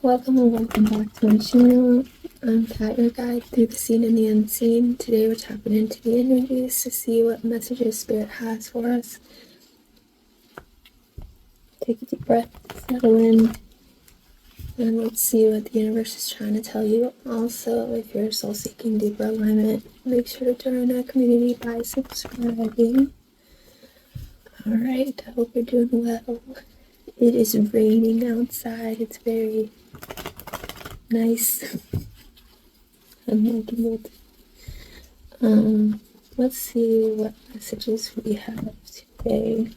Welcome and welcome back to my channel. I'm Kat, your guide through the seen and the unseen. Today we're tapping into the energies to see what messages Spirit has for us. Take a deep breath, settle in, and let's see what the universe is trying to tell you. Also, if you're soul seeking deeper alignment, make sure to join our community by subscribing. Alright, I hope you're doing well. It is raining outside. It's very nice. I'm liking it. Let's see what messages we have today.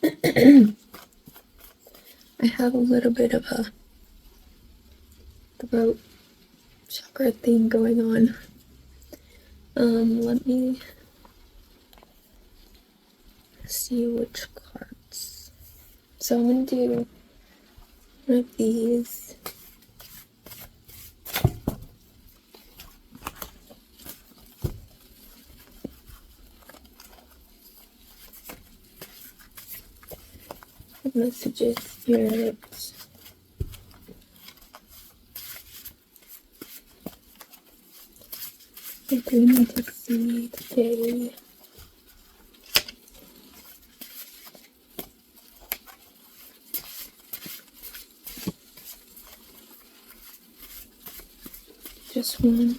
I have a little bit of a throat chakra thing going on. Let me see which cards. So I'm going to do one of these. Messages, spirits. What do we need to see today? Just one.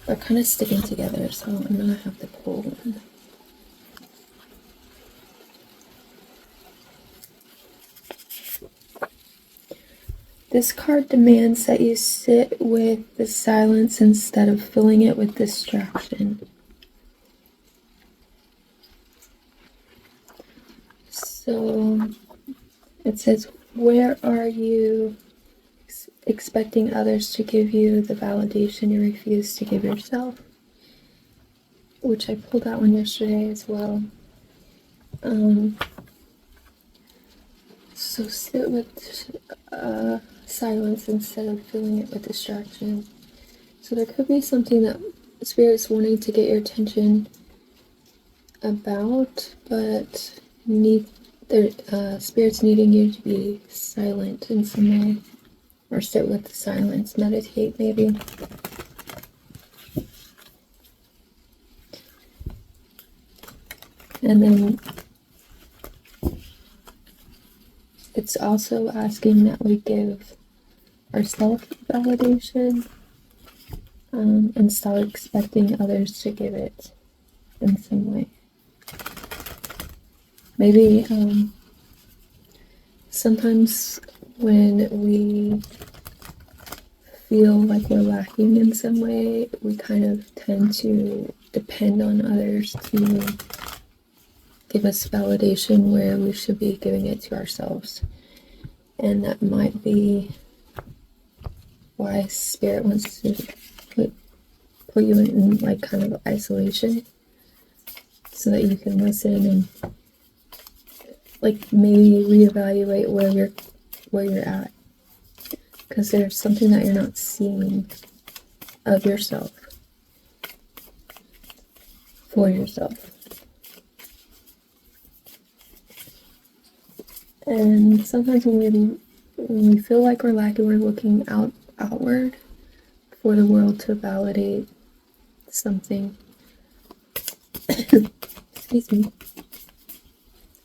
They're kind of sticking together, so I'm gonna have to pull one. This card demands that you sit with the silence instead of filling it with distraction. So it says, where are you expecting others to give you the validation you refuse to give yourself? Which I pulled that one yesterday as well. So sit with silence instead of filling it with distraction. So there could be something that Spirit's wanting to get your attention about, but Spirit's needing you to be silent in some way. Or sit with the silence, meditate maybe. And then it's also asking that we give ourselves validation and stop expecting others to give it in some way. Maybe sometimes when we feel like we're lacking in some way, we kind of tend to depend on others to give us validation where we should be giving it to ourselves. And that might be why Spirit wants to put you in like kind of isolation so that you can listen and like maybe reevaluate where you're at, because there's something that you're not seeing of yourself for yourself. And sometimes when we feel like we're lacking, we're looking outward for the world to validate something. Excuse me.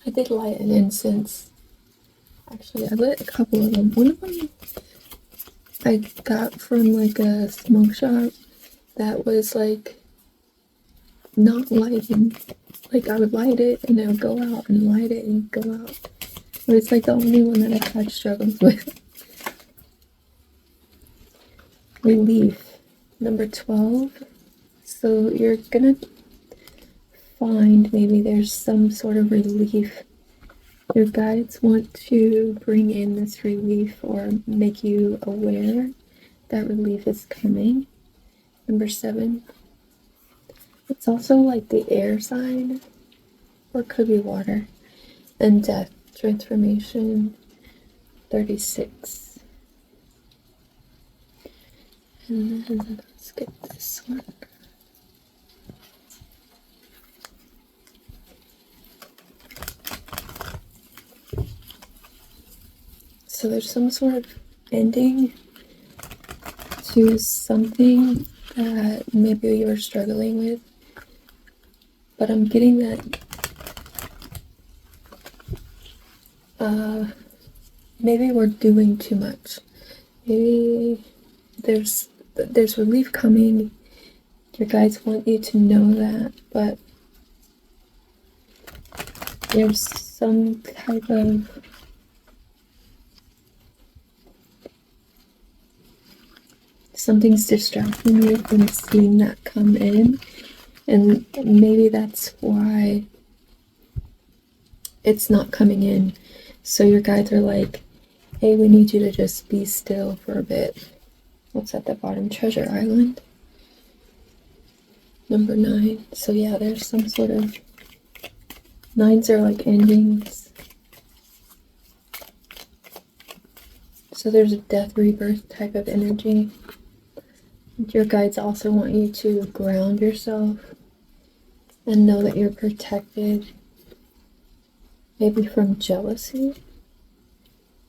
I did light an incense. Actually, I lit a couple of them. One of them I got from like a smoke shop that was like not lighting. Like I would light it and it would go out and light it and go out. But it's like the only one that I've had struggles with. Relief. Number 12. So you're gonna find maybe there's some sort of relief. Your guides want to bring in this relief or make you aware that relief is coming. Number 7. It's also like the air sign, or it could be water. And death. transformation 36. And then let's get this one. So there's some sort of ending to something that maybe you were struggling with, but I'm getting that maybe we're doing too much. Maybe there's relief coming. Your guides want you to know that, but there's some type of something's distracting you from seeing that come in, and maybe that's why it's not coming in. So your guides are like, hey, we need you to just be still for a bit. What's at the bottom? Treasure Island. Number 9. So yeah, there's some sort of 9s are like endings. So there's a death rebirth type of energy. Your guides also want you to ground yourself and know that you're protected, maybe from jealousy,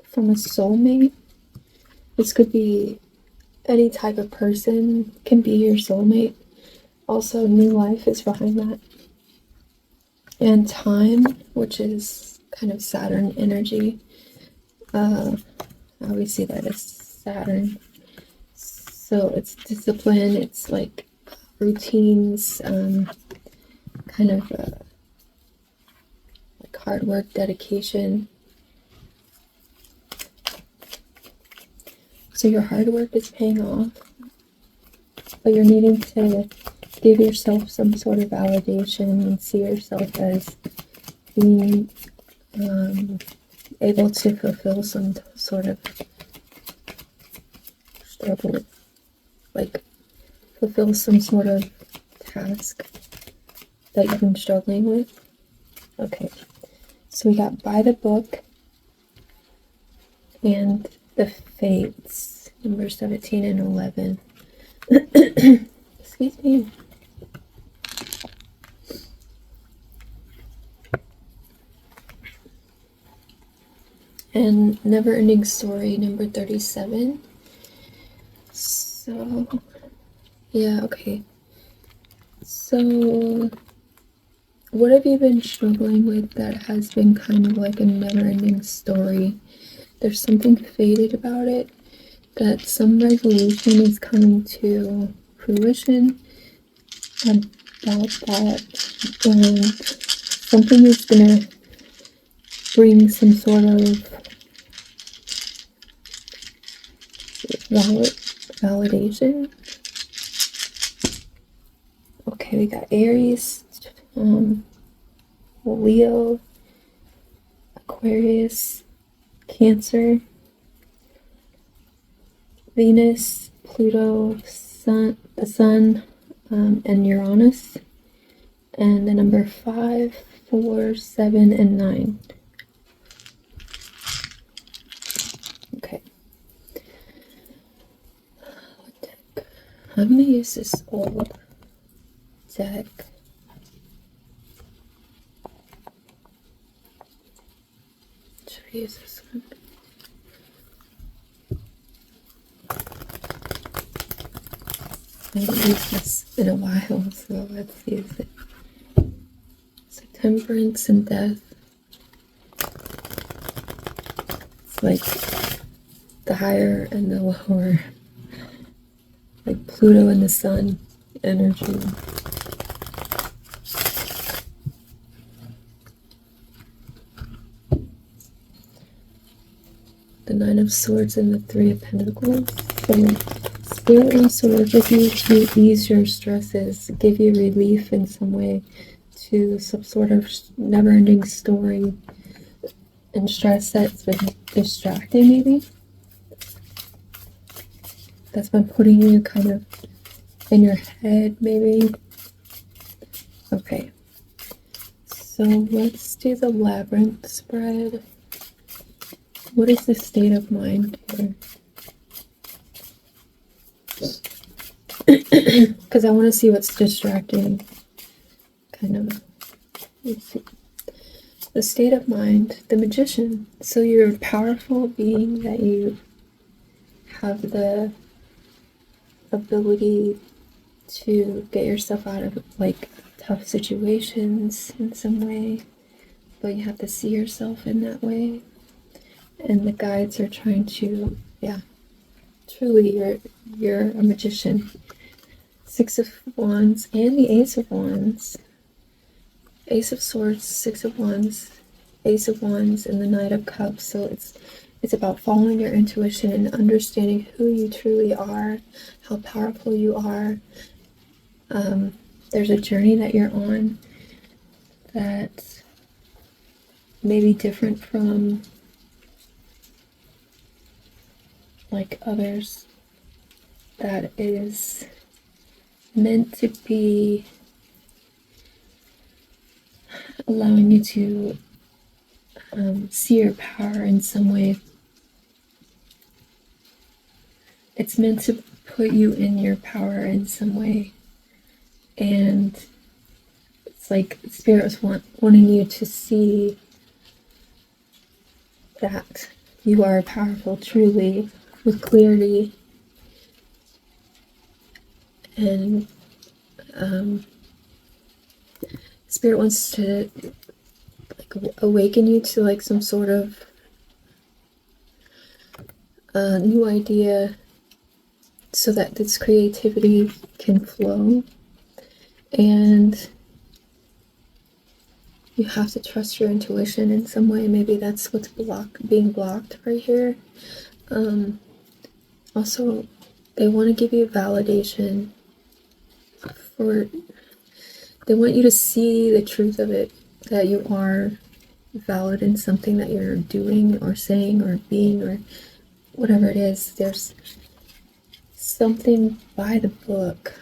from a soulmate. This could be any type of person, can be your soulmate. Also, new life is behind that. And time, which is kind of Saturn energy. I always see that as Saturn. So it's discipline, it's like routines, kind of like hard work, dedication. So your hard work is paying off, but you're needing to give yourself some sort of validation and see yourself as being able to fulfill some sort of struggle, like fulfill some sort of task that you've been struggling with. Okay, so we got by the book and the fates, number 17 and 11. Excuse me. And never ending story, number 37. So yeah, okay. So what have you been struggling with that has been kind of like a never-ending story? There's something faded about it, that some resolution is coming to fruition about that, and something is gonna bring some sort of validation. Okay, we got Aries, Leo, Aquarius, Cancer, Venus, Pluto, the Sun, and Uranus. And the number 5, 4, 7, and 9. Okay. What deck? I'm gonna use this old deck. Should I use this one? I haven't used this in a while, so let's use it. So Temperance and Death. It's like the higher and the lower, like Pluto and the Sun energy. The 9 of Swords and the 3 of Pentacles. So Spirit wants to work with you to ease your stresses, give you relief in some way to some sort of never-ending story and stress that's been distracting, maybe. That's been putting you kind of in your head, maybe. Okay. So let's do the Labyrinth spread. What is the state of mind here? Because I want to see what's distracting. Kind of. Let's see. The state of mind, the magician. So you're a powerful being, that you have the ability to get yourself out of like tough situations in some way, but you have to see yourself in that way. And the guides are trying to, yeah, truly you're a magician. Six of Wands and the Ace of Wands. Ace of Swords, Six of Wands, Ace of Wands, and the Knight of Cups. So it's about following your intuition and understanding who you truly are, how powerful you are. There's a journey that you're on that may be different from like others, that is meant to be allowing you to see your power in some way. It's meant to put you in your power in some way. And it's like Spirit was wanting you to see that you are powerful truly, with clarity. And Spirit wants to like awaken you to like some sort of new idea, so that this creativity can flow. And you have to trust your intuition in some way. Maybe that's what's being blocked right here. Also, they want to give you validation they want you to see the truth of it, that you are valid in something that you're doing or saying or being or whatever it is. There's something by the book.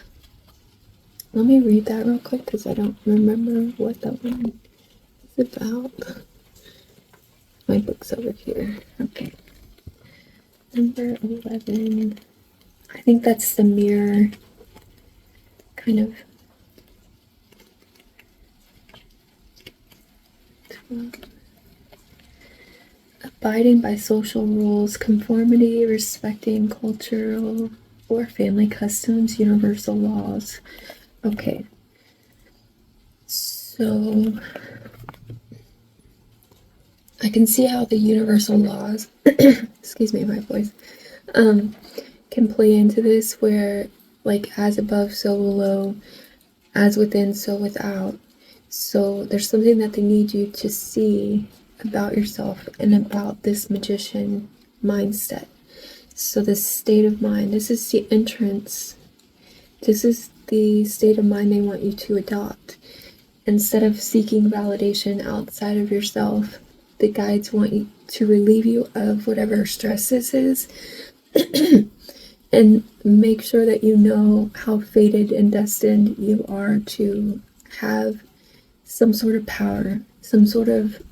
Let me read that real quick because I don't remember what that one is about. My book's over here. Okay. Number 11. I think that's the mirror, kind of. 12. Abiding by social rules, conformity, respecting cultural or family customs, universal laws. Okay. So I can see how the universal laws, excuse me, my voice, can play into this, where like as above, so below, as within, so without. So there's something that they need you to see about yourself and about this magician mindset. So this state of mind, this is the entrance. This is the state of mind they want you to adopt. Instead of seeking validation outside of yourself, the guides want you to relieve you of whatever stress this is and make sure that you know how fated and destined you are to have some sort of power, some sort of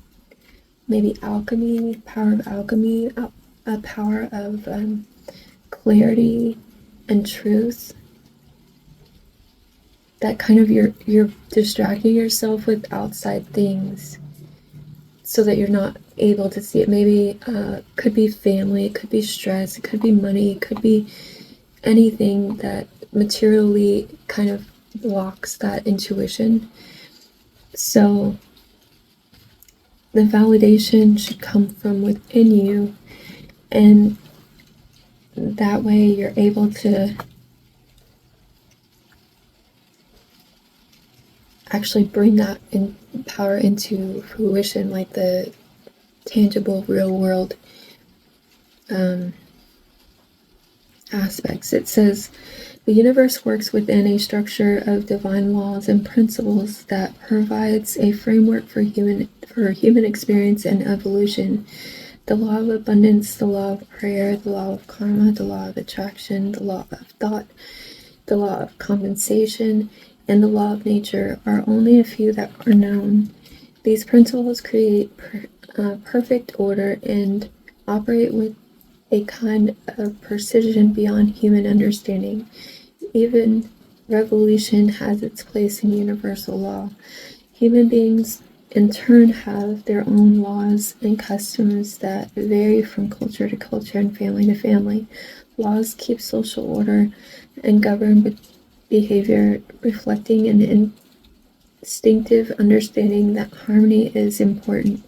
maybe alchemy, power of alchemy, a power of clarity and truth. That kind of you're distracting yourself with outside things so that you're not able to see it. Maybe could be family, it could be stress, it could be money, it could be anything that materially kind of blocks that intuition. So the validation should come from within you, and that way you're able to actually bring that power into fruition, like the tangible real world aspects. It says the universe works within a structure of divine laws and principles that provides a framework for human experience and evolution. The law of abundance, the law of prayer, the law of karma, the law of attraction, the law of thought, the law of compensation, and the law of nature are only a few that are known. These principles create perfect order and operate with a kind of precision beyond human understanding. Even revolution has its place in universal law. Human beings, in turn, have their own laws and customs that vary from culture to culture and family to family. Laws keep social order and govern behavior, reflecting an instinctive understanding that harmony is important.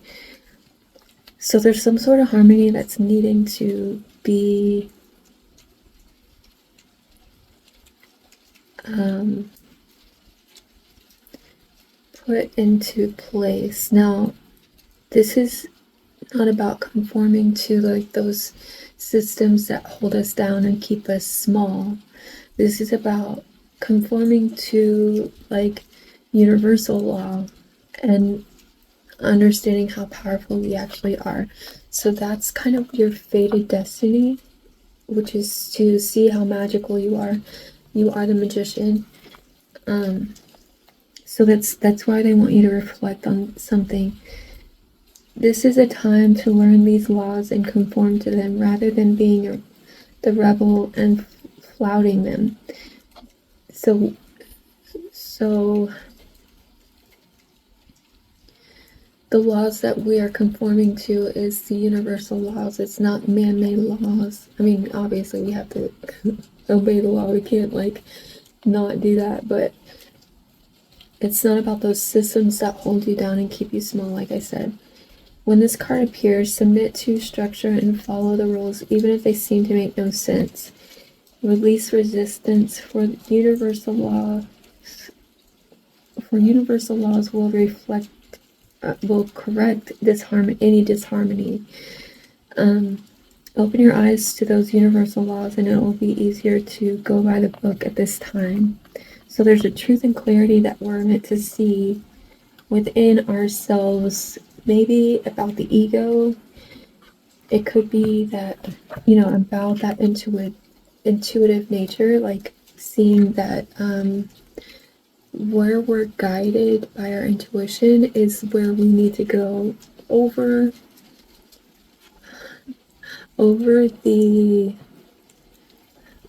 So there's some sort of harmony that's needing to be put into place. Now, this is not about conforming to like those systems that hold us down and keep us small. This is about conforming to like universal law and understanding how powerful we actually are. So that's kind of your fated destiny, which is to see how magical you are. You are the magician. So that's why they want you to reflect on something. This is a time to learn these laws and conform to them rather than being the rebel and flouting them. So the laws that we are conforming to is the universal laws. It's not man-made laws. I mean, obviously we have to obey the law. We can't like not do that, but it's not about those systems that hold you down and keep you small, like I said. When this card appears, submit to structure and follow the rules, even if they seem to make no sense. Release resistance, for universal laws will correct any disharmony. Open your eyes to those universal laws, and it will be easier to go by the book at this time. So there's a truth and clarity that we're meant to see within ourselves, maybe about the ego. It could be that, about that intuitive nature, like seeing that where we're guided by our intuition is where we need to go over the,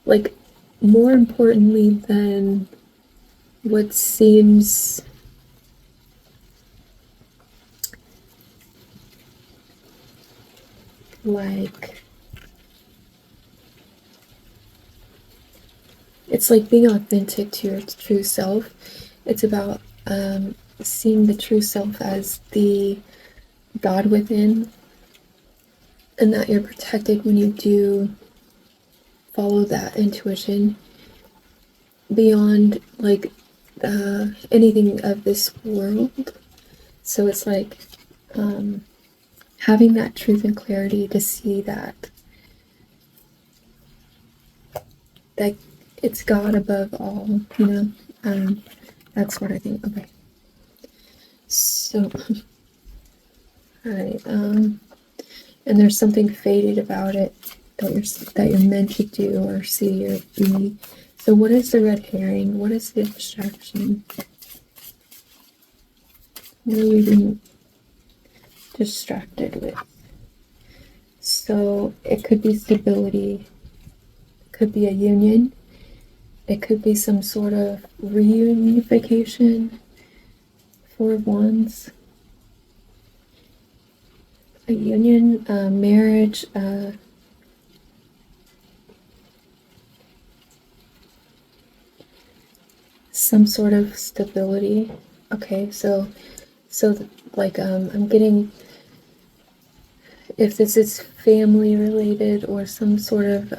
like, more importantly than what seems like, it's like being authentic to your true self. It's about seeing the true self as the God within, and that you're protected when you do follow that intuition beyond like anything of this world. So it's like having that truth and clarity to see that it's God above all, that's what I think. Okay, so all right, and there's something fated about it that you're meant to do or see or be. So what is the red herring? What is the distraction? What are we being distracted with? So it could be stability, it could be a union, it could be some sort of reunification. Four of Wands, a union, marriage, some sort of stability. Okay, so like I'm getting, if this is family related or some sort of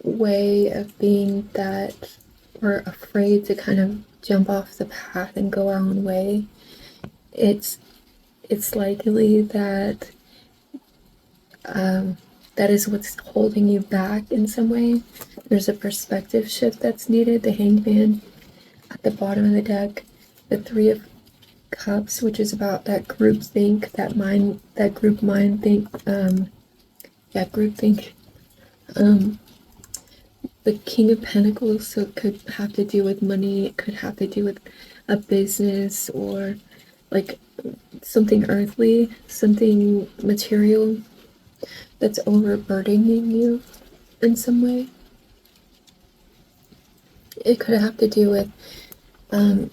way of being that we're afraid to kind of jump off the path and go our own way, it's likely that that is what's holding you back in some way. There's a perspective shift that's needed. The Hanged Man at the bottom of the deck, the Three of Cups, which is about that group think, that group mind think, group think. The King of Pentacles, so it could have to do with money, it could have to do with a business or like something earthly, something material. that's overburdening you in some way. It could have to do with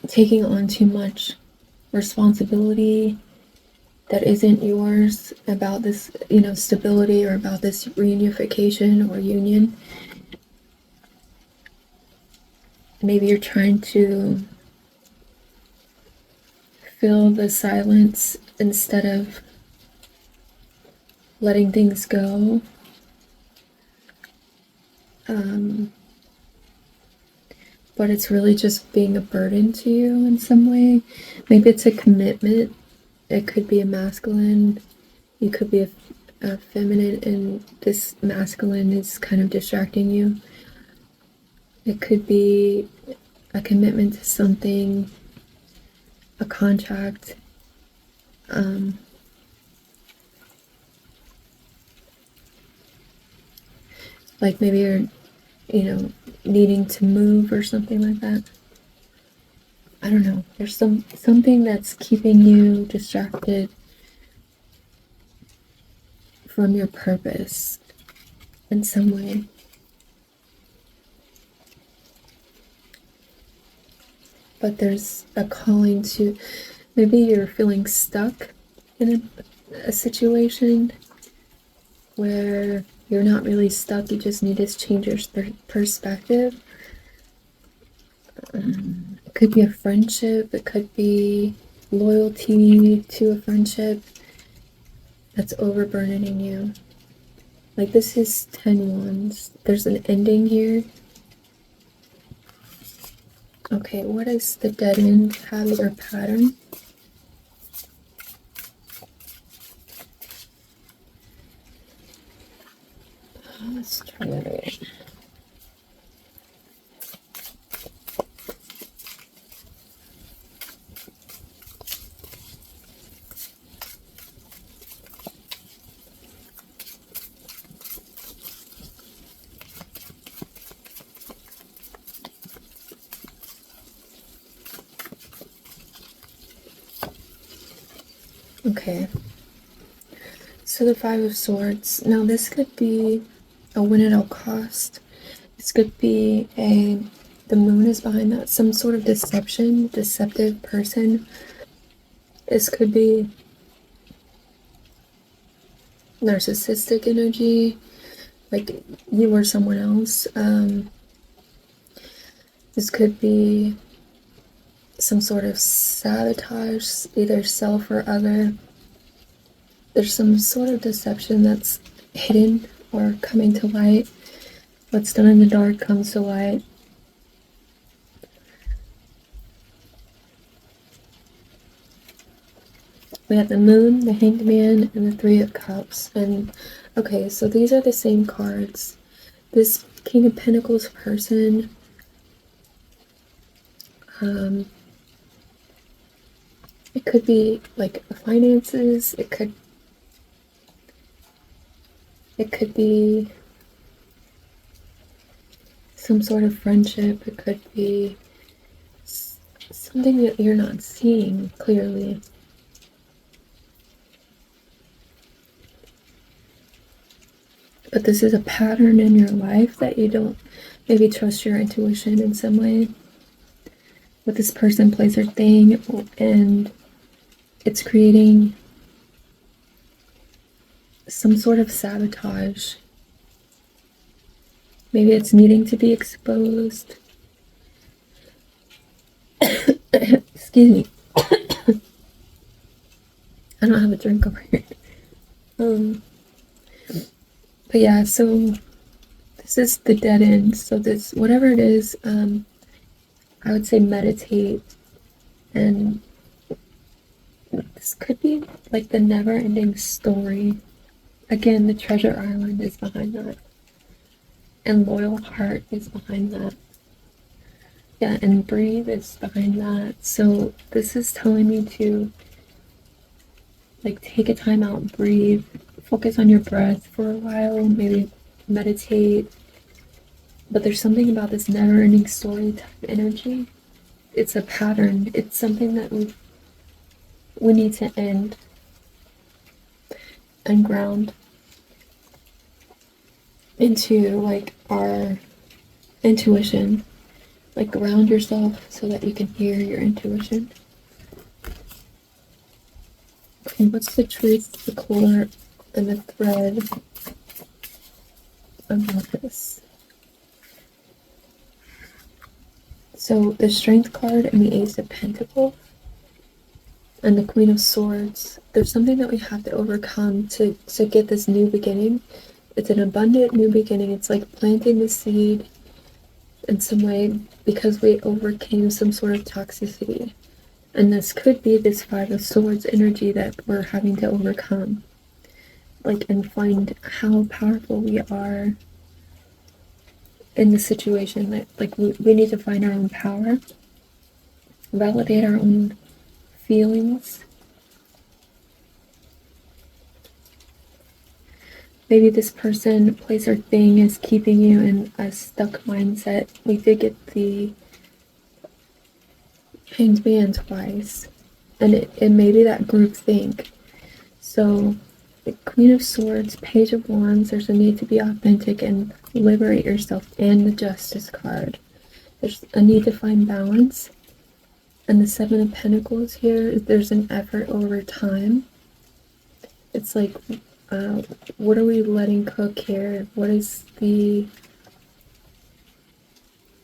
taking on too much responsibility that isn't yours about this, stability, or about this reunification or union. Maybe you're trying to fill the silence instead of letting things go. But it's really just being a burden to you in some way. Maybe it's a commitment. It could be a masculine. You could be a feminine, and this masculine is kind of distracting you. It could be a commitment to something, a contract. Like maybe you're, needing to move or something like that. I don't know. There's something that's keeping you distracted from your purpose in some way. But there's a calling to, maybe you're feeling stuck in a situation where you're not really stuck, you just need to change your perspective. It could be a friendship, it could be loyalty to a friendship that's overburdening you. Like this is 10 wands. There's an ending here. Okay, what is the dead end habit or pattern? Let's try that again. Okay, so the 5 of Swords. Now this could be a win at all cost. This could be the moon is behind that, some sort of deceptive person. This could be narcissistic energy, like you or someone else. This could be some sort of sabotage, either self or other. There's some sort of deception that's hidden or coming to light. What's done in the dark comes to light. We have the moon, the hanged man, and the 3 of cups. And okay, so these are the same cards. This King of Pentacles person, it could be like finances, it could be some sort of friendship, it could be something that you're not seeing clearly. But this is a pattern in your life that you don't maybe trust your intuition in some way. But this person plays their thing, and it's creating some sort of sabotage. Maybe it's needing to be exposed. Excuse me. I don't have a drink over here. But yeah, so this is the dead end. So this, whatever it is, I would say meditate. And this could be like the never-ending story. Again, the treasure island is behind that. And loyal heart is behind that. Yeah, and breathe is behind that. So this is telling me to like take a time out, breathe, focus on your breath for a while, maybe meditate. But there's something about this never-ending story type energy. It's a pattern. It's something that we need to end and ground. into like our intuition, like ground yourself so that you can hear your intuition. Okay, what's the truth, the core, and the thread about this? So the Strength card and the Ace of Pentacles and the Queen of Swords, there's something that we have to overcome to get this new beginning. It's an abundant new beginning. It's like planting the seed in some way because we overcame some sort of toxicity. And this could be this Five of Swords energy that we're having to overcome. Like, and find how powerful we are in the situation. That, like, we need to find our own power, validate our own feelings. Maybe this person, place, or thing is keeping you in a stuck mindset. We did get the Hanged Man twice, and it may be that group think. So the Queen of Swords, Page of Wands, there's a need to be authentic and liberate yourself, and the Justice card. There's a need to find balance. And the Seven of Pentacles here, there's an effort over time. It's like, what are we letting cook here? What is the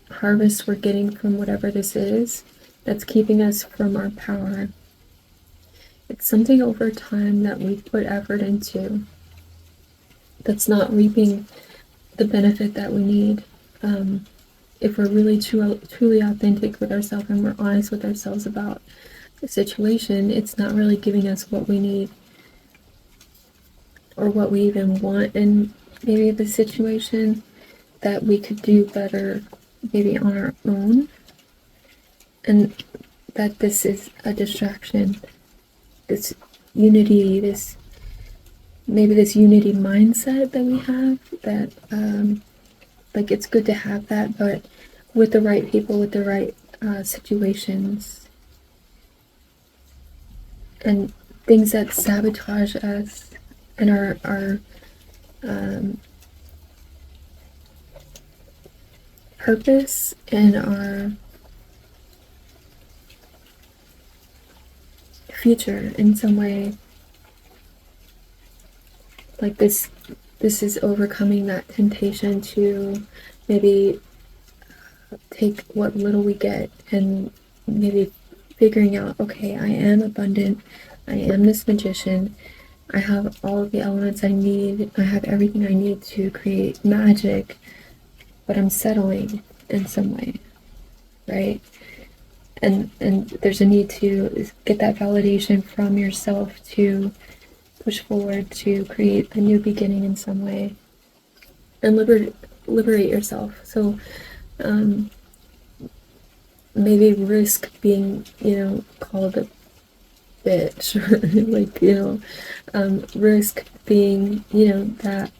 harvest we're getting from whatever this is that's keeping us from our power? It's something over time that we put effort into that's not reaping the benefit that we need. If we're really truly authentic with ourselves and we're honest with ourselves about the situation, it's not really giving us what we need or what we even want in maybe the situation, that we could do better maybe on our own, and that this is a distraction. This unity, this unity mindset that we have, that like, it's good to have that, but with the right people, with the right situations, and things that sabotage us and our purpose and our future in some way. Like, this is overcoming that temptation to maybe take what little we get and maybe figuring out, okay, I am abundant, I am this magician, I have all of the elements I need, I have everything I need to create magic, but I'm settling in some way, right? And there's a need to get that validation from yourself to push forward to create a new beginning in some way and liberate yourself. So maybe risk being, called a bitch, or like, risk being, that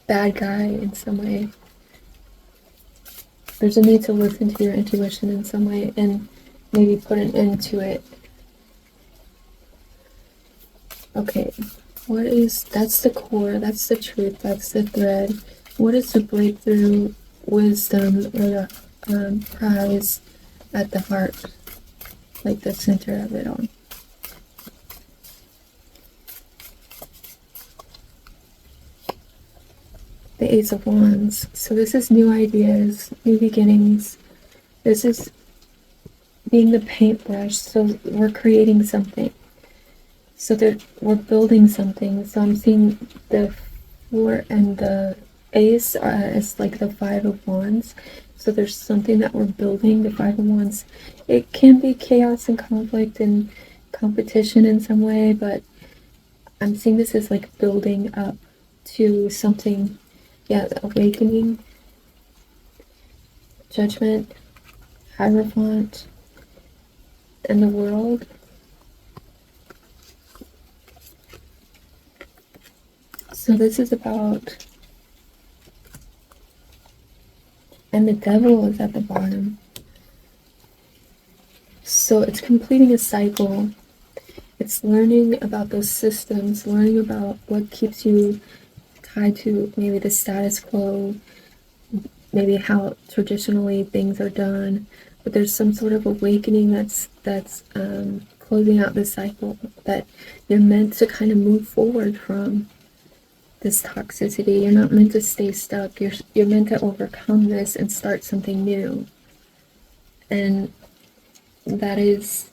bad guy in some way. There's a need to listen to your intuition in some way and maybe put an end to it. Okay, that's the core, that's the truth, that's the thread. What is the breakthrough, wisdom, or the prize at the heart, like the center of it all? The Ace of Wands. So this is new ideas, new beginnings. This is being the paintbrush. So we're creating something. So that we're building something. So I'm seeing the Four and the Ace as like the Five of Wands. So there's something that we're building. The Five of Wands, it can be chaos and conflict and competition in some way, but I'm seeing this as like building up to something. Yeah, awakening, judgment, Hierophant, and the world. So this is about, and the devil is at the bottom. So it's completing a cycle. It's learning about those systems, learning about what keeps you tied to maybe the status quo, maybe how traditionally things are done, but there's some sort of awakening that's closing out this cycle, that you're meant to kind of move forward from this toxicity. You're not meant to stay stuck. You're meant to overcome this and start something new. And that is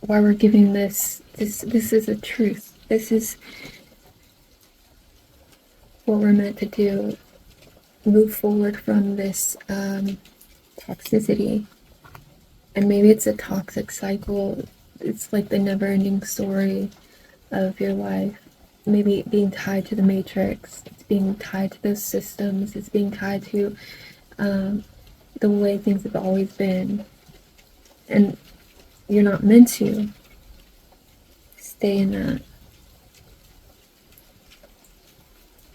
why we're giving this is a truth. This is what we're meant to do. Move forward from this toxicity. And maybe it's a toxic cycle. It's like the never-ending story of your life. Maybe being tied to the matrix. It's being tied to those systems. It's being tied to the way things have always been. And you're not meant to stay in that.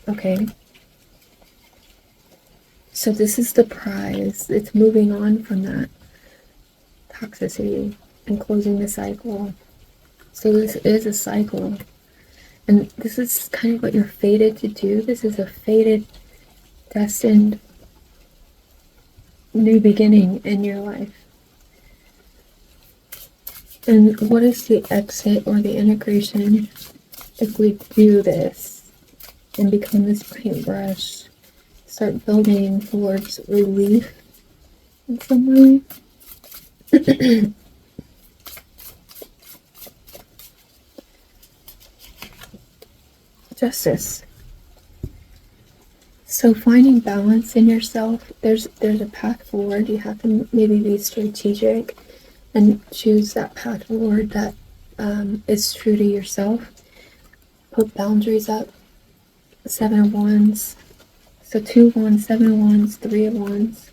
Okay. So this is the prize. It's moving on from that toxicity and closing the cycle. So this is a cycle. And this is kind of what you're fated to do. This is a fated, destined new beginning in your life. And what is the exit or the integration if we do this and become this paintbrush, start building towards relief in some way? Justice. So finding balance in yourself, there's a path forward. You have to maybe be strategic and choose that path forward that is true to yourself. Put boundaries up. 7 of Wands. So 2 of Wands, 7 of Wands, 3 of Wands.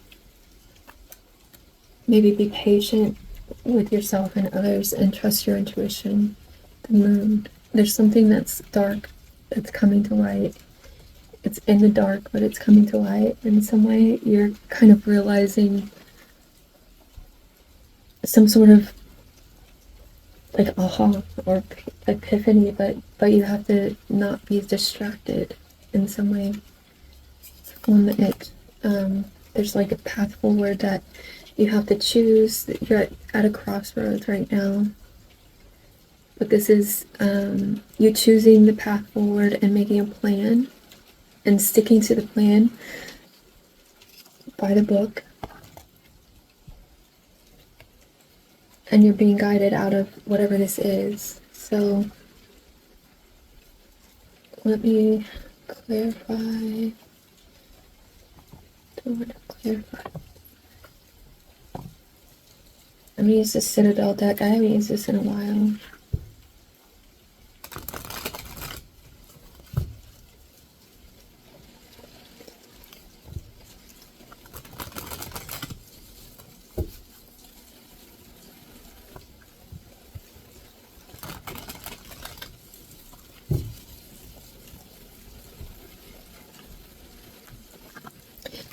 Maybe be patient with yourself and others and trust your intuition. The Moon. There's something that's dark that's coming to light. It's in the dark, but it's coming to light in some way. You're kind of realizing some sort of like aha or epiphany, but you have to not be distracted in some way. On the it, there's like a path forward that you have to choose. You're at a crossroads right now. But this is you choosing the path forward and making a plan and sticking to the plan by the book. And you're being guided out of whatever this is. So let me clarify. Don't want to clarify. I'm going to use the Citadel deck. I haven't used this in a while.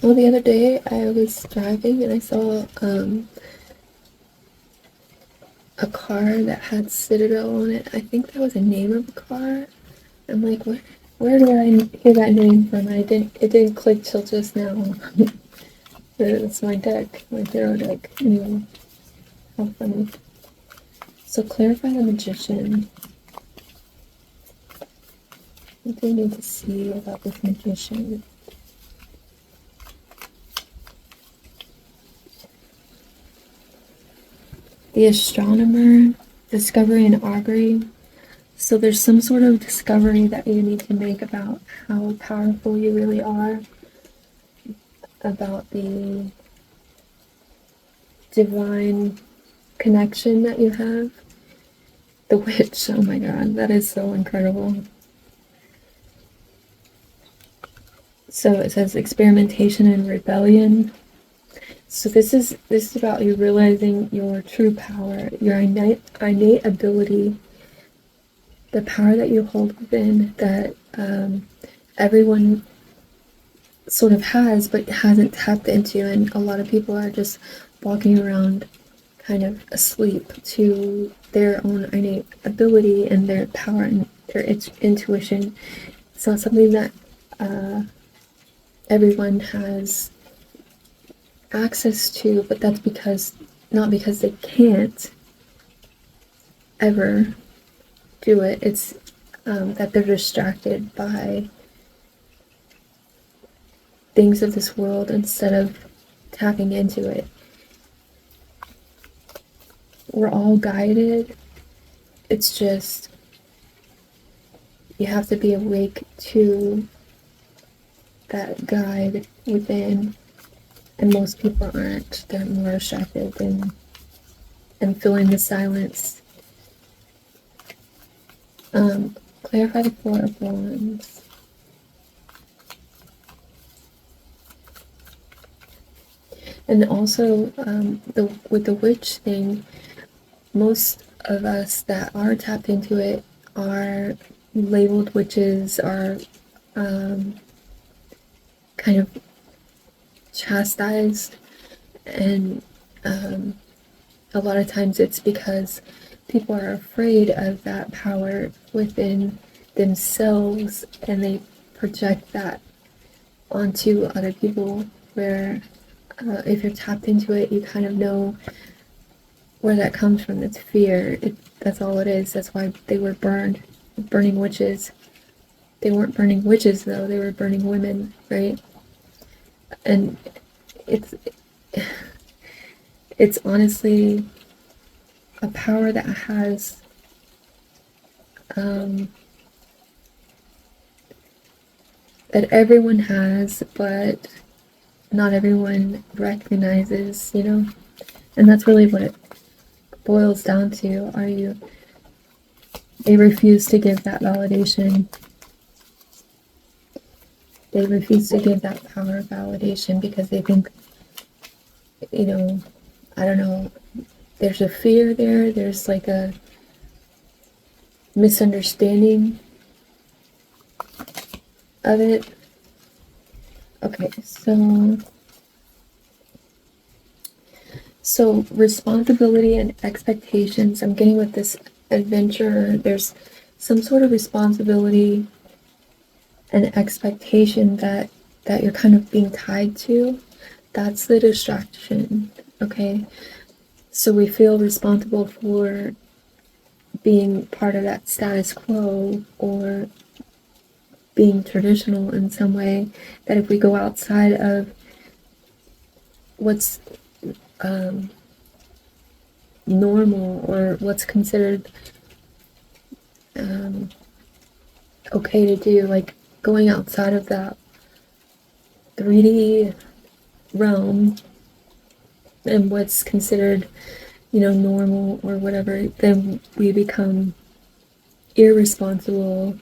Well, the other day I was driving and I saw a car that had Citadel on it. I think that was the name of the car. I'm like, where did I hear that name from? It didn't click till just now. It's my deck, my tarot deck. Anyway, how funny. So clarify the Magician. What do we need to see about this Magician? The Astronomer, Discovery and Augury. So there's some sort of discovery that you need to make about how powerful you really are, about the divine connection that you have. The Witch, oh my god, that is so incredible. So it says experimentation and rebellion. So this is about you realizing your true power, your innate ability, the power that you hold within that everyone sort of has but hasn't tapped into, and a lot of people are just walking around kind of asleep to their own innate ability and their power and their intuition it's not something that everyone has access to, but that's because, not because they can't ever do it, it's that they're distracted by things of this world instead of tapping into it. We're all guided. It's just you have to be awake to that guide within, and most people aren't. They're more distracted and filling the silence. Clarify the Four of Wands. And also, with the witch thing, most of us that are tapped into it are labeled witches, are kind of chastised, and a lot of times it's because people are afraid of that power within themselves, and they project that onto other people, where if you're tapped into it, you kind of know where that comes from. It's fear. That's all it is. That's why they were burned, burning witches. They weren't burning witches, though. They were burning women, right? And it's honestly a power that has that everyone has, but not everyone recognizes, you know? And that's really what it boils down to. They refuse to give that validation. They refuse to give that power validation because they think, you know, I don't know, there's a fear there, there's like a misunderstanding of it. Okay, so responsibility and expectations. I'm getting with this adventure, there's some sort of responsibility and expectation that you're kind of being tied to. That's the distraction, okay? So we feel responsible for being part of that status quo, or being traditional in some way, that if we go outside of what's normal, or what's considered okay to do, like going outside of that 3D realm and what's considered, you know, normal or whatever, then we become irresponsible,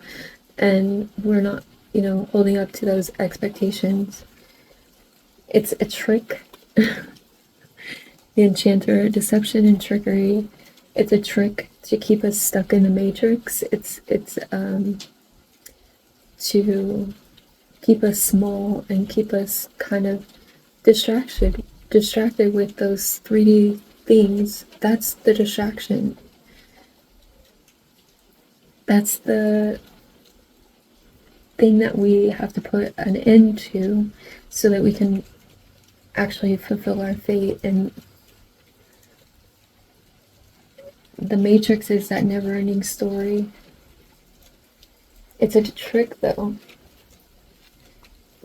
and we're not, you know, holding up to those expectations. It's a trick. The enchanter, deception and trickery. It's a trick to keep us stuck in the matrix. It's to keep us small and keep us kind of distracted with those 3D things. That's the distraction. That's the thing that we have to put an end to, so that we can actually fulfill our fate. And the Matrix is that never-ending story. It's a trick, though.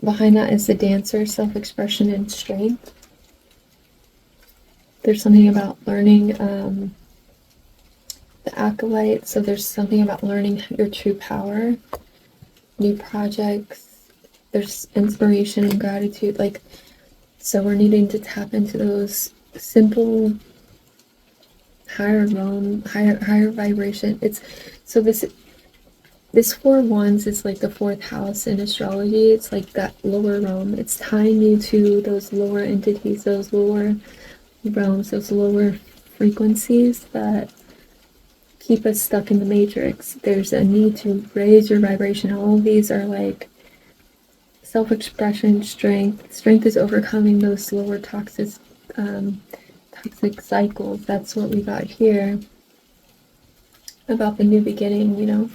Behind that is the dancer, self-expression, and strength. There's something about learning the acolyte, so there's something about learning your true power, new projects, there's inspiration and gratitude, like, so we're needing to tap into those simple higher realm, higher vibration. It's so this 4 of Wands is like the 4th house in astrology. It's like that lower realm. It's tying you to those lower entities, those lower realms, those lower frequencies that keep us stuck in the matrix. There's a need to raise your vibration. All of these are like self-expression, strength. Strength is overcoming those lower toxic cycles. That's what we got here about the new beginning, you know.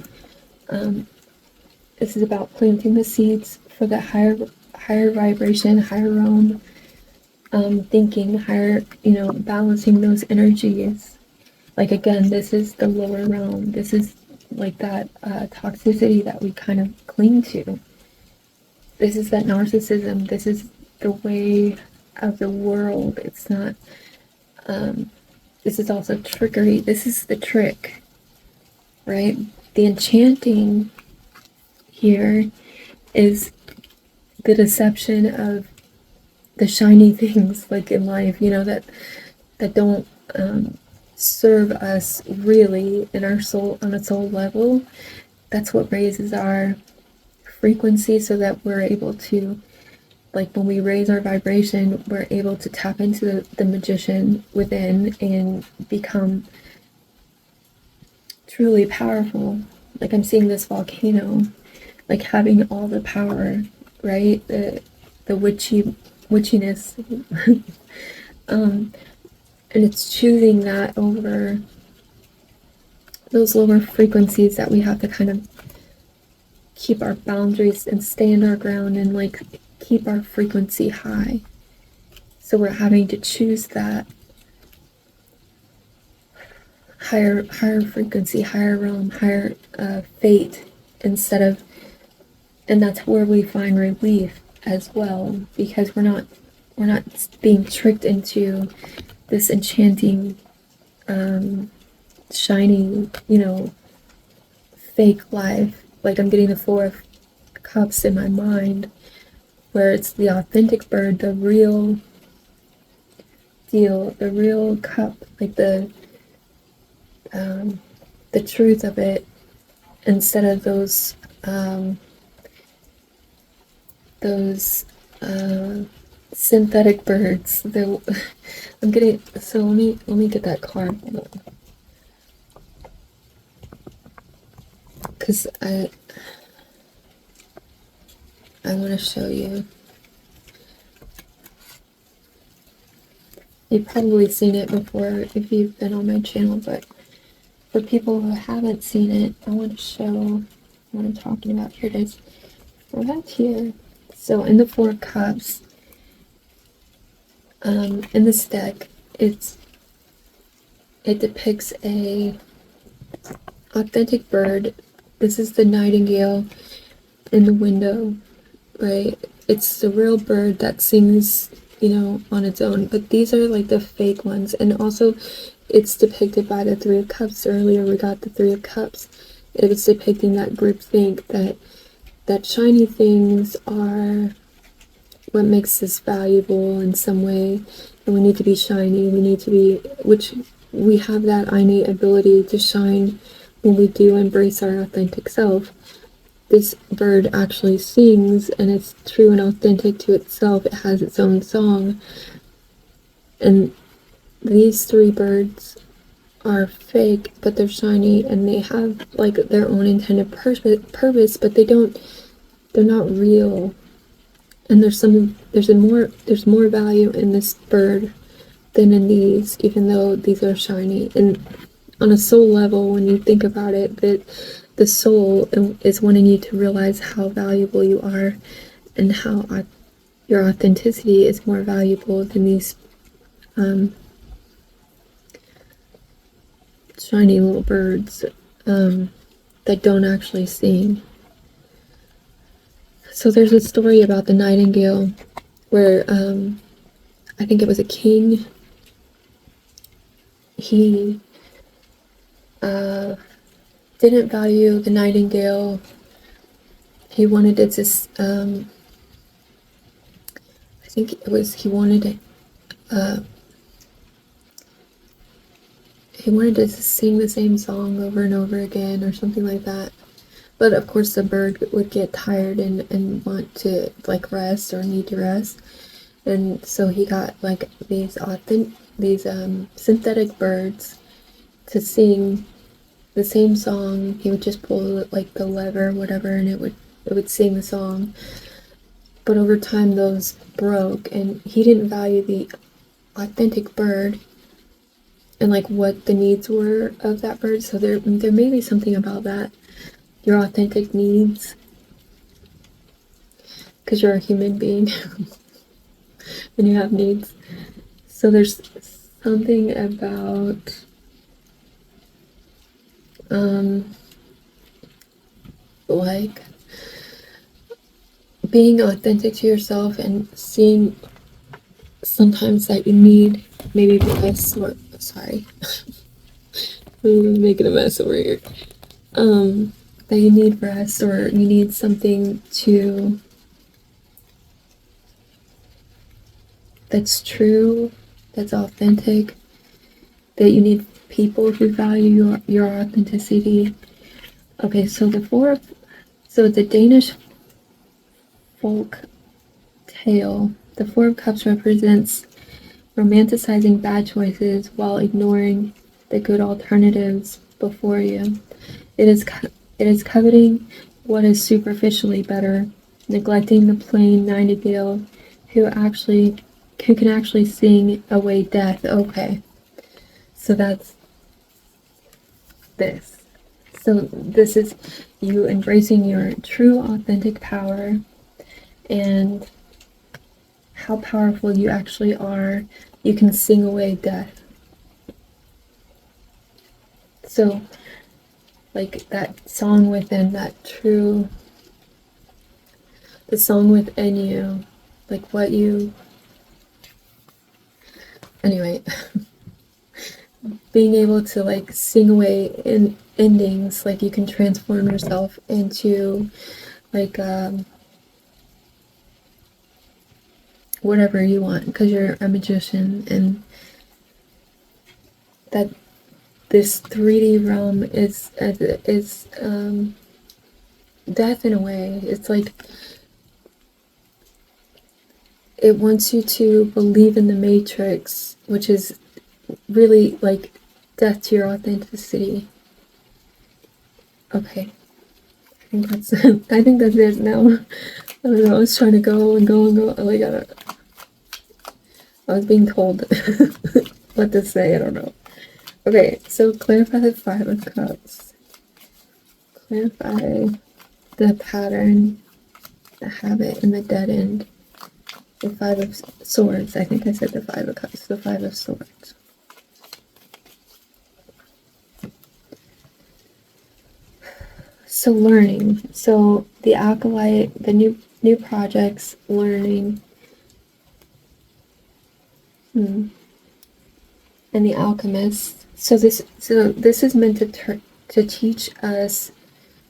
This is about planting the seeds for the higher vibration, higher realm, thinking, higher, balancing those energies. Like, again, this is the lower realm. This is like that toxicity that we kind of cling to. This is that narcissism. This is the way of the world. It's not, this is also trickery. This is the trick, right? The enchanting here is the deception of the shiny things, like in life, that don't serve us really in our soul, on a soul level. That's what raises our frequency, so that we're able to, like, when we raise our vibration, we're able to tap into the magician within and become truly powerful. Like, I'm seeing this volcano, like, having all the power, right? The witchiness. And it's choosing that over those lower frequencies that we have to kind of keep our boundaries and stand our ground and, like, keep our frequency high. So we're having to choose that higher frequency, higher realm, higher fate, instead of, and that's where we find relief as well, because we're not being tricked into this enchanting, shiny, fake life. Like, I'm getting the Four of Cups in my mind, where it's the authentic bird, the real deal, the real cup, like the truth of it, instead of those synthetic birds. I'm getting, so let me get that card, because I want to show you. You've probably seen it before if you've been on my channel, but for people who haven't seen it, I want to show what I'm talking about. Here it is. Right here. So in the Four of Cups, in this deck, it depicts a authentic bird. This is the nightingale in the window, right? It's the real bird that sings, on its own. But these are like the fake ones. And also, it's depicted by the Three of Cups. Earlier we got the Three of Cups. It was depicting that groupthink, that shiny things are what makes us valuable in some way, and we need to be shiny. We need to be, which we have that innate ability to shine when we do embrace our authentic self. This bird actually sings, and it's true and authentic to itself. It has its own song. And these three birds are fake, but they're shiny, and they have, like, their own intended purpose, but they're not real. And there's more value in this bird than in these, even though these are shiny. And on a soul level, when you think about it, that the soul is wanting you to realize how valuable you are, and how your authenticity is more valuable than these shiny little birds that don't actually sing. So there's a story about the nightingale where I think it was a king. He didn't value the nightingale. He wanted it to, I think it was, he wanted to sing the same song over and over again, or something like that. But of course the bird would get tired and want to, like, rest, or need to rest. And so he got, like, these synthetic birds to sing the same song. He would just pull, like, the lever or whatever, and it would sing the song. But over time those broke, and he didn't value the authentic bird and, like, what the needs were of that bird. So there may be something about that. Your authentic needs because you're a human being and you have needs. So there's something about like being authentic to yourself and seeing sometimes that you need maybe rest, or sorry, I'm making a mess over here. That you need rest, or you need something to that's true, that's authentic, that you need people who value your authenticity. Okay, so the Danish folk tale, the Four of Cups represents romanticizing bad choices while ignoring the good alternatives before you. It is coveting what is superficially better, neglecting the plain nightingale who can actually sing away death. Okay, so that's this. So this is you embracing your true authentic power and how powerful you actually are. You can sing away death. So like that song within, the song within you, like what you, anyway, being able to like sing away in endings, like you can transform yourself into like whatever you want, because you're a magician, and that this 3D realm is death in a way. It's like it wants you to believe in the matrix, which is really like death to your authenticity. Okay, I think that's I think that's it now. I don't know, I was trying to go and go and go. Like I was being told what to say, I don't know. Okay, so clarify the Five of Cups. Clarify the pattern, the habit, and the dead end. The Five of Swords. I think I said the Five of Cups. The Five of Swords. So learning. So the acolyte, the new projects, learning. And the alchemist. So this is meant to teach us.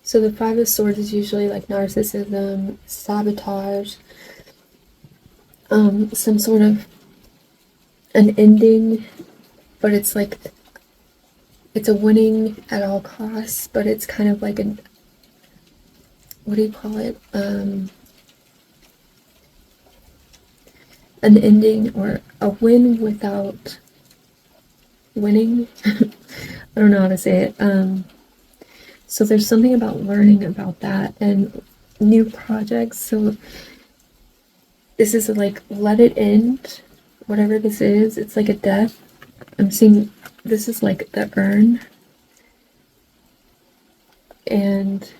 So the Five of Swords is usually like narcissism, sabotage, some sort of an ending, but it's like it's a winning at all costs, but it's kind of like what do you call it? An ending or a win without winning. I don't know how to say it. So there's something about learning about that and new projects. So this is like let it end, whatever this is. It's like a death. I'm seeing this is like the urn, and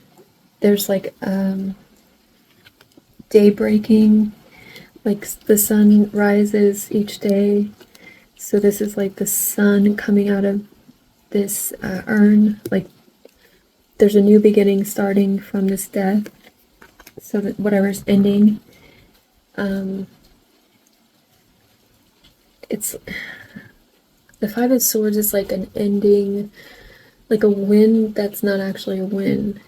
there's like day breaking, like the sun rises each day. So this is like the sun coming out of this urn, like there's a new beginning starting from this death, so that whatever's ending, it's the Five of Swords is like an ending, like a win that's not actually a win.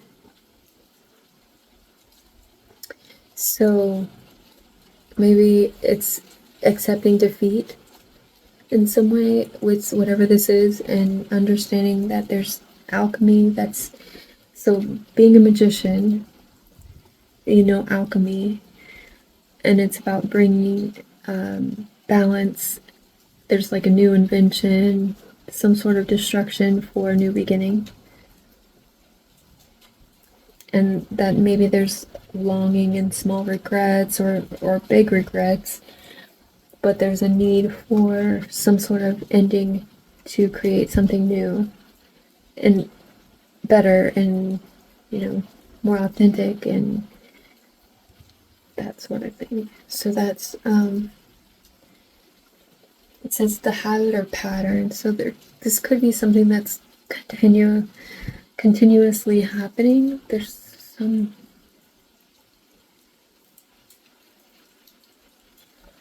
So maybe it's accepting defeat in some way with whatever this is, and understanding that there's alchemy. That's so being a magician, alchemy, and it's about bringing balance. There's like a new invention, some sort of destruction for a new beginning, and that maybe there's longing and small regrets or big regrets, but there's a need for some sort of ending to create something new and better and more authentic and that sort of thing. So that's it says the habit or pattern. So this could be something that's continuously happening. There's some,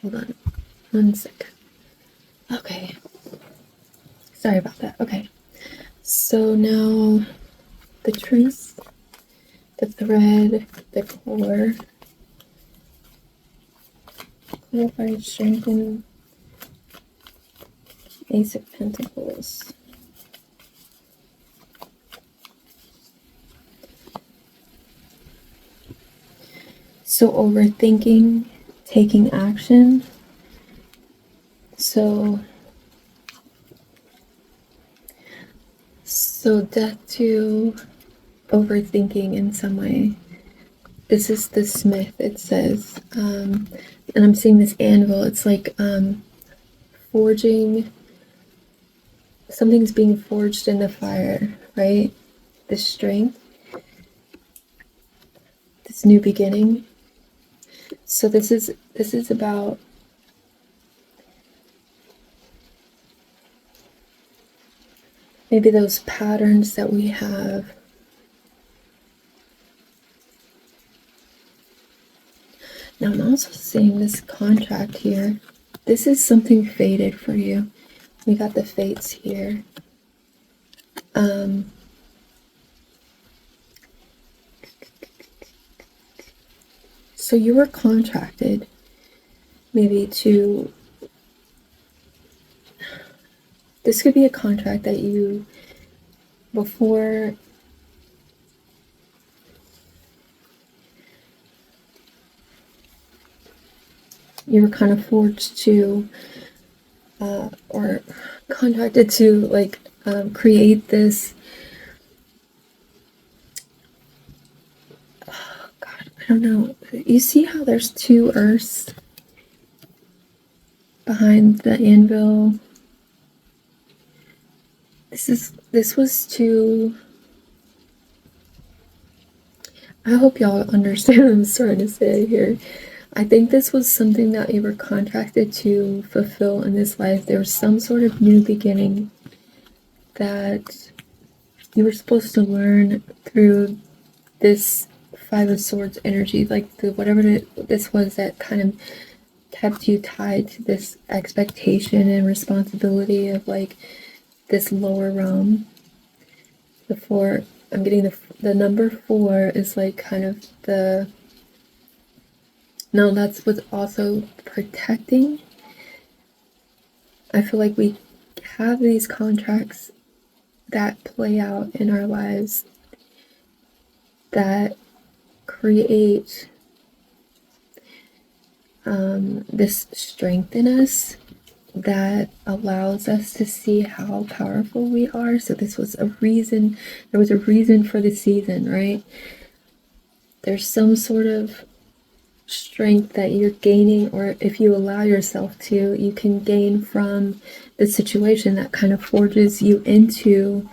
hold on 1 second. Okay, sorry about that. Okay, so now the truth, the thread, the core, clarify, strengthen, Ace of Pentacles. So overthinking, taking action. So death to overthinking in some way. This is the smith, it says. And I'm seeing this anvil. It's like forging. Something's being forged in the fire, right? This strength. This new beginning. So this is about maybe those patterns that we have. Now I'm also seeing this contract here. This is something fated for you. We got the fates here. So you were contracted maybe to, this could be a contract that you, before you were kind of forged to, or contracted to like create this, oh God, I don't know. You see how there's 2 earths behind the anvil? This was to, I hope y'all understand what I'm trying to say here. I think this was something that you were contracted to fulfill in this life. There was some sort of new beginning that you were supposed to learn through this 5 of Swords energy, like whatever this was that kind of kept you tied to this expectation and responsibility of like this lower realm. The 4, I'm getting the number 4 is like kind of the, no, that's what's also protecting. I feel like we have these contracts that play out in our lives that create this strength in us that allows us to see how powerful we are. So this was a reason, there was a reason for the season, right? There's some sort of strength that you're gaining, or if you allow yourself to, you can gain from the situation that kind of forges you into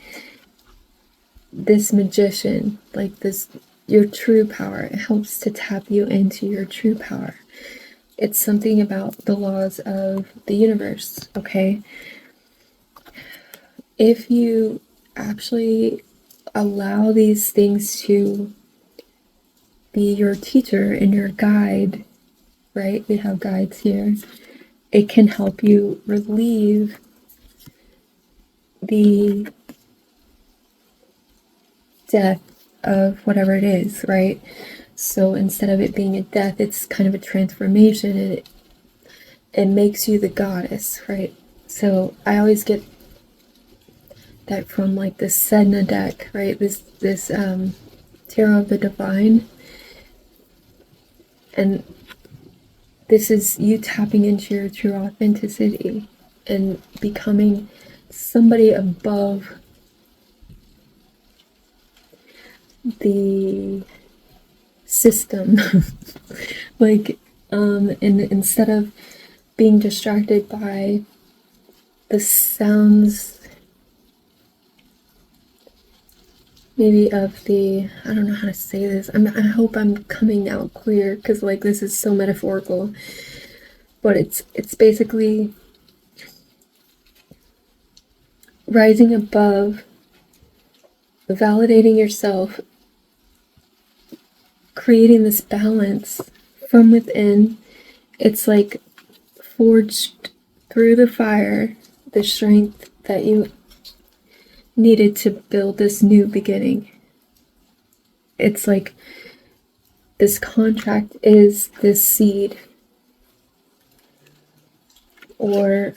this magician, like this, your true power. It helps to tap you into your true power. It's something about the laws of the universe, okay? If you actually allow these things to be your teacher and your guide, right? We have guides here. It can help you relieve the death of whatever it is, right? So instead of it being a death, it's kind of a transformation, and it makes you the goddess, right? So I always get that from like the Sedna deck, right? This Tarot of the Divine. And this is you tapping into your true authenticity and becoming somebody above the system. Like, and instead of being distracted by the sounds maybe of the, I don't know how to say this. I hope I'm coming out clear, because like this is so metaphorical, but it's basically rising above, validating yourself, creating this balance from within. It's like forged through the fire, the strength that you needed to build this new beginning. It's like this contract is this seed, or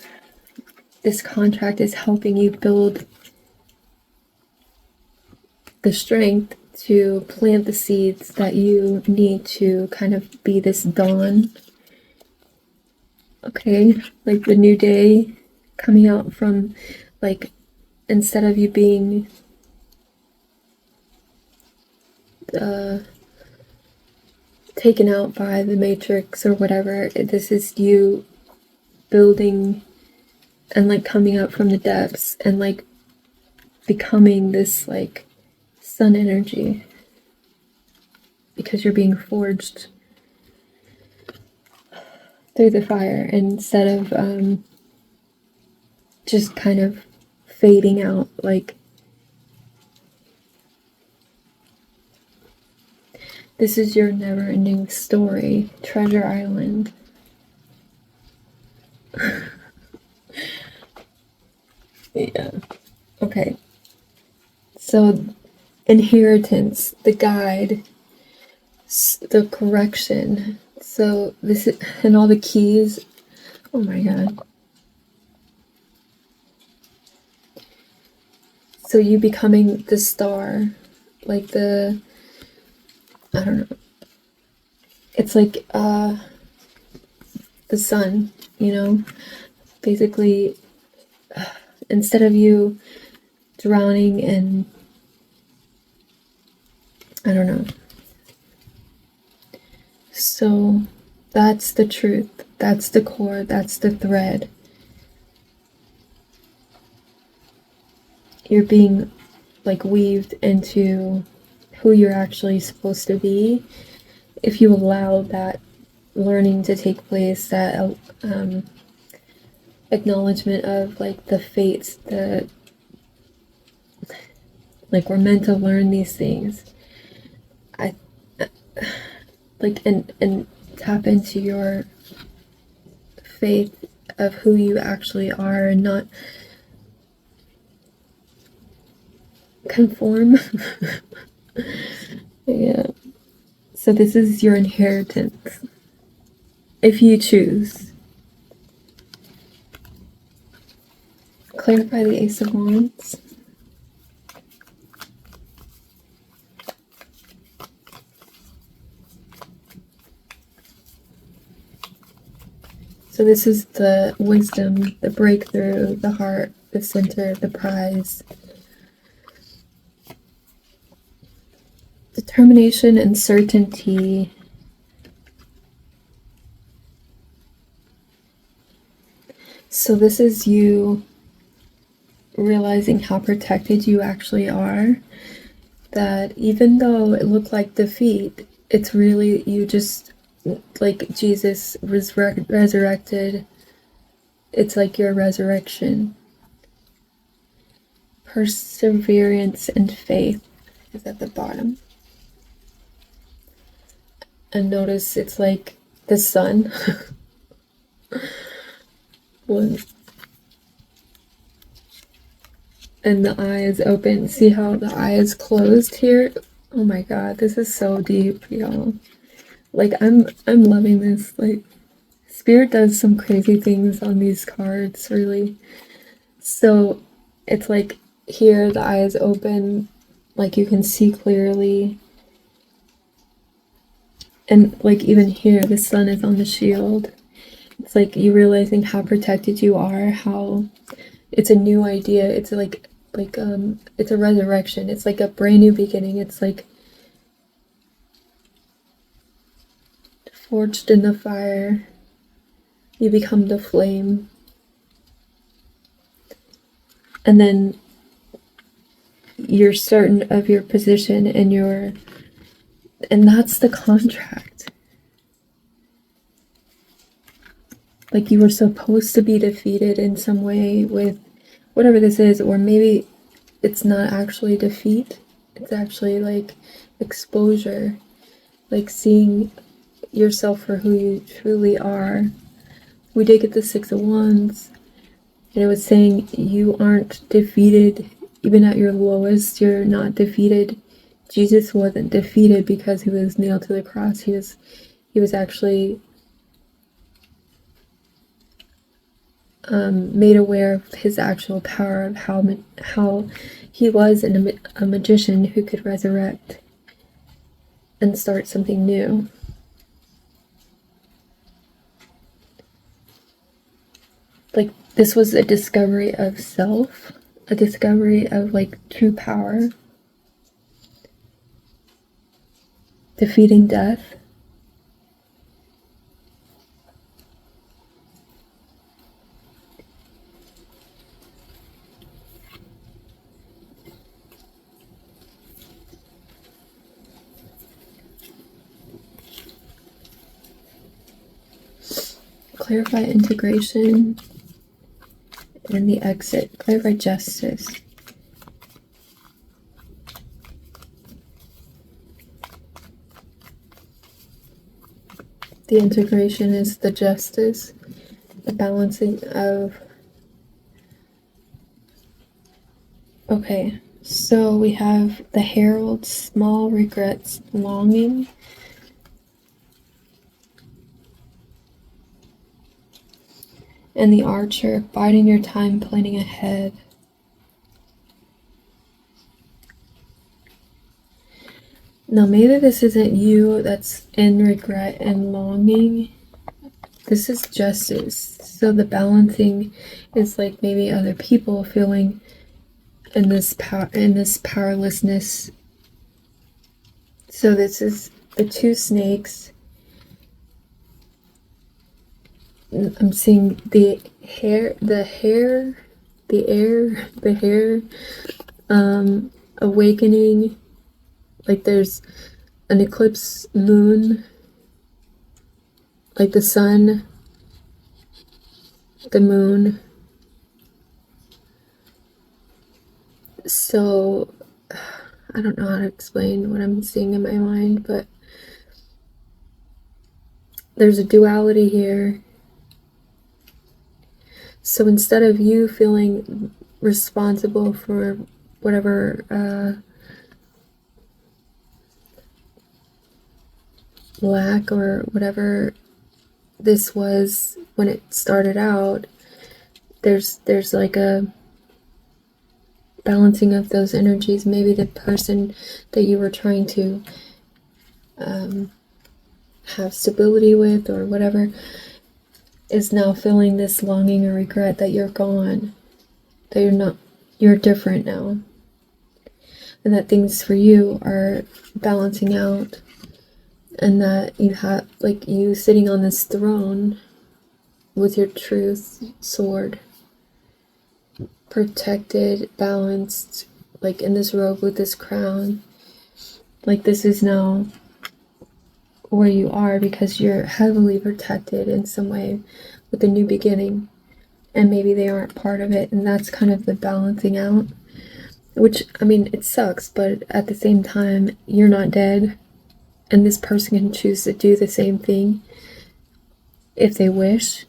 this contract is helping you build the strength to plant the seeds that you need to kind of be this dawn. Okay, like the new day coming out from, like, instead of you being taken out by the matrix or whatever, this is you building and like coming up from the depths and like becoming this like sun energy, because you're being forged through the fire instead of just kind of fading out. Like, this is your never-ending story, Treasure Island. Yeah. Okay. So, inheritance, the guide, the correction. So this is, and all the keys. Oh my god. So you becoming the star, like the, I don't know. It's like the sun, you know? Basically, instead of you drowning in, I don't know. So that's the truth. That's the core. That's the thread. You're being like weaved into who you're actually supposed to be if you allow that learning to take place, that acknowledgement of like the fates, the, like, we're meant to learn these things. I like, and tap into your faith of who you actually are and not conform. Yeah. So this is your inheritance, if you choose. Clarify the Ace of Wands. So this is the wisdom, the breakthrough, the heart, the center, the prize. Determination and certainty. So this is you realizing how protected you actually are. That even though it looked like defeat, it's really you just, like Jesus was resurrected. It's like your resurrection. Perseverance and faith is at the bottom. And notice it's like the sun. And the eye is open. See how the eye is closed here? Oh my god, this is so deep, y'all. Like, I'm loving this. Like, Spirit does some crazy things on these cards, really. So it's like here the eye is open, like you can see clearly. And like even here the sun is on the shield. It's like you realizing how protected you are, how it's a new idea. It's like it's a resurrection. It's like a brand new beginning. It's like forged in the fire. You become the flame. And then you're certain of your position and that's the contract. Like you were supposed to be defeated in some way with whatever this is, or maybe it's not actually defeat. It's actually like exposure, like seeing yourself for who you truly are. We did get the 6 of Wands, and it was saying you aren't defeated. Even at your lowest, you're not defeated. Jesus wasn't defeated because he was nailed to the cross. He was actually made aware of his actual power, of how he was a magician who could resurrect and start something new. Like this was a discovery of self, a discovery of like true power, defeating death. Clarify integration and the exit. Clarify justice. The integration is the justice, the balancing of... Okay, so we have the Herald, small regrets, longing. And the Archer, biding your time, planning ahead. Now maybe this isn't you that's in regret and longing. This is justice. So the balancing is like maybe other people feeling in this powerlessness. So this is the 2 snakes. I'm seeing the hair, awakening. Like there's an eclipse moon, like the sun, the moon. So I don't know how to explain what I'm seeing in my mind, but there's a duality here. So instead of you feeling responsible for whatever lack or whatever this was when it started out, there's like a balancing of those energies. Maybe the person that you were trying to have stability with or whatever is now feeling this longing or regret that you're gone, that you're different now, and that things for you are balancing out, and that you have like you sitting on this throne with your truth sword, protected, balanced, like in this robe with this crown. Like this is now where you are because you're heavily protected in some way with a new beginning, and maybe they aren't part of it, and that's kind of the balancing out, which, I mean, it sucks, but at the same time, you're not dead, and this person can choose to do the same thing if they wish,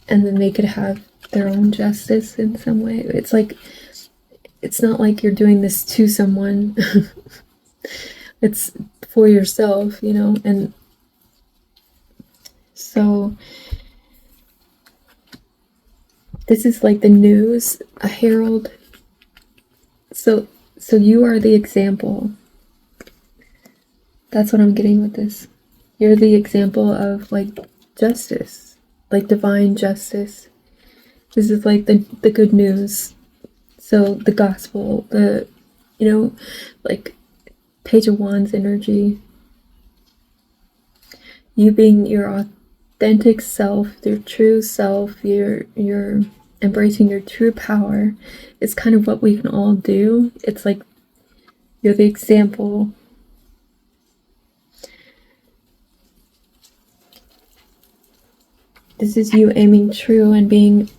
and then they could have their own justice in some way. It's like, it's not like you're doing this to someone. It's for yourself, you know. And so this is like the news, a herald. So you are the example. That's what I'm getting with this. You're the example of like justice, like divine justice. This is like the good news. So the gospel, like Page of Wands energy. You being your authentic self, your true self, your embracing your true power is kind of what we can all do. It's like you're the example. This is you aiming true and being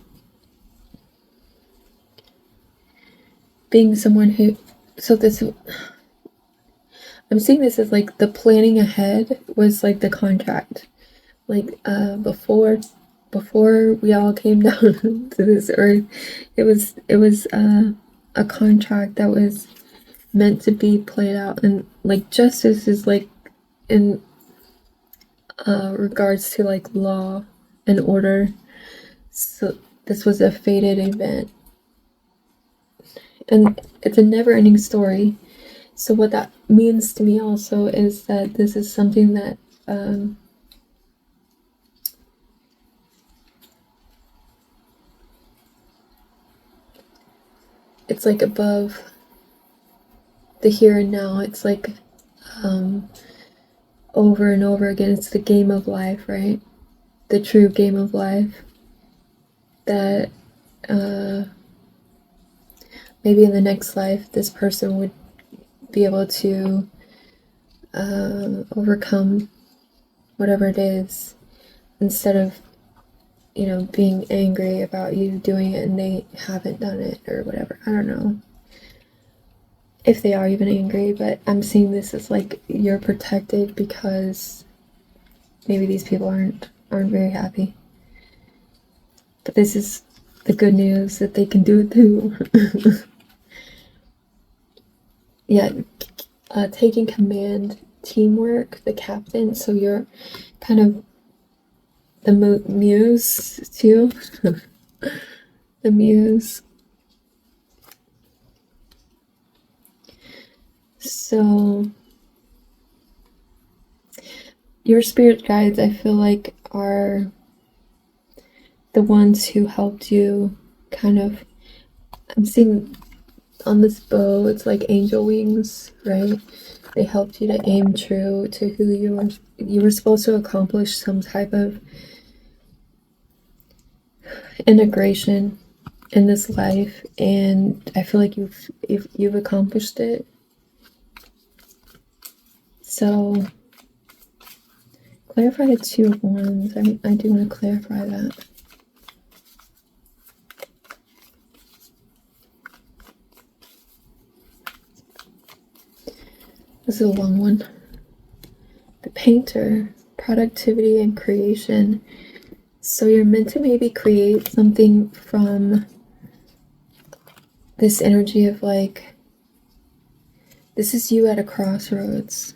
someone who, so this, I'm seeing this as like the planning ahead was like the contract. Like before we all came down to this earth, it was a contract that was meant to be played out. And like justice is like in regards to like law and order. So this was a fated event, and it's a never-ending story. So what that means to me also is that this is something that it's like above the here and now. It's like over and over again. It's the game of life, right? The true game of life that maybe in the next life this person would be able to overcome whatever it is, instead of, you know, being angry about you doing it and they haven't done it or whatever. I don't know if they are even angry, but I'm seeing this as like you're protected because maybe these people aren't very happy. But this is the good news, that they can do it too. Yeah, taking command, teamwork, the captain. So you're kind of the muse too. The muse. So your spirit guides, I feel like, are the ones who helped you kind of, I'm seeing on this bow, it's like angel wings, right? They helped you to aim true to who you were supposed to accomplish some type of integration in this life, and I feel like you've accomplished it. So clarify the Two of Wands. I do want to clarify that. This is a long one. The Painter, productivity and creation. So you're meant to maybe create something from this energy of like, this is you at a crossroads.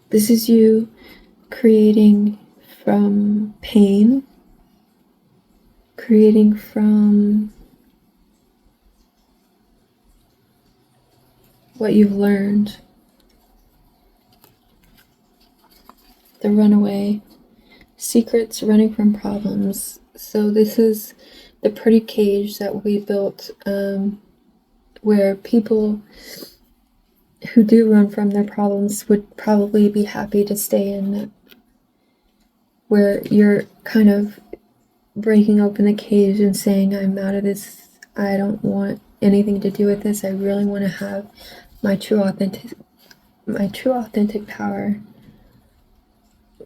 This is you creating from pain, creating from what you've learned. The runaway, secrets, running from problems. So this is the pretty cage that we built, where people who do run from their problems would probably be happy to stay in that, where you're kind of breaking open the cage and saying, I'm out of this, I don't want anything to do with this, I really want to have my true authentic power,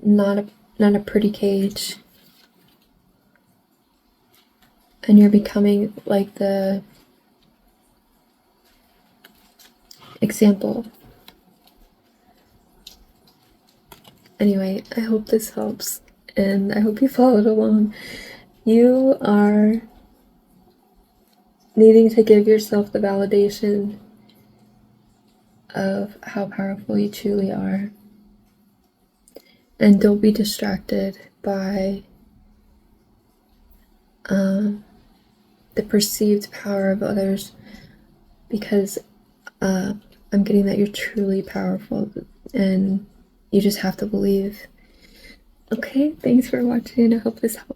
not a pretty cage. And you're becoming like the example. Anyway, I hope this helps, and I hope you followed along. You are needing to give yourself the validation of how powerful you truly are. And don't be distracted by the perceived power of others, because I'm getting that you're truly powerful and you just have to believe. Okay, thanks for watching. I hope this helped.